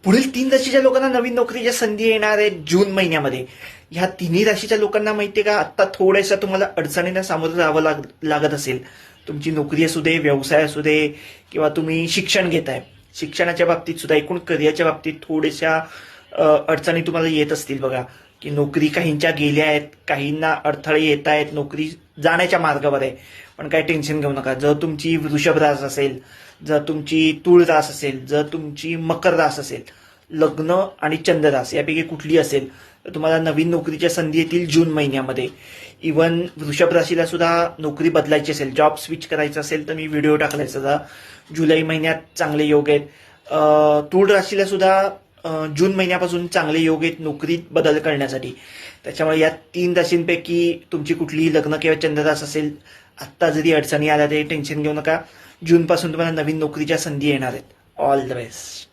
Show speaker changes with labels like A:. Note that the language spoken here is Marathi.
A: पुढील 3 राशीच्या लोकांना नवीन नोकरीच्या संधी येणार आहेत जून महिन्यामध्ये. ह्या तिन्ही राशीच्या लोकांना माहितीये का, आता थोड्याशा तुम्हाला अडचणींना सामोरं जावं लागत असेल. तुमची नोकरी असू दे, व्यवसाय असू दे, किंवा तुम्ही शिक्षण घेताय. शिक्षणाच्या बाबतीत सुद्धा, एकूण करिअरच्या बाबतीत थोड्याशा अडचणी तुम्हाला येत असतील बघा. की नोकरी काहींच्या गेल्या आहेत, काहींना अडथळे येत आहेत, नोकरी जाण्याच्या मार्गावर आहे. पण काही टेन्शन घेऊ नका. जर तुमची वृषभ रास असेल, जर तुमची तूळ रास असेल, जर तुमची मकर रास असेल, लग्न आणि चंद्र रास यापैकी कुठली असेल, तर तुम्हाला नवीन नोकरीच्या संधी येतील जून महिन्यामध्ये. इव्हन वृषभ राशीला सुद्धा नोकरी बदलायची असेल, जॉब स्विच करायचं असेल, तर मी व्हिडिओ टाकलाय सुद्धा. जुलै महिन्यात चांगले योग आहेत. तूळ राशीला सुद्धा जून महिन्यापासून चांगले योग आहेत नोकरीत बदल करण्यासाठी. त्याच्यामुळे या 3 राशींपैकी तुमची कुठलीही लग्न किंवा चंद्ररास असेल, आत्ता जरी अडचणी आल्या तरी टेन्शन घेऊ नका. जूनपासून तुम्हाला नवीन नोकरीच्या संधी येणार आहेत. All the best.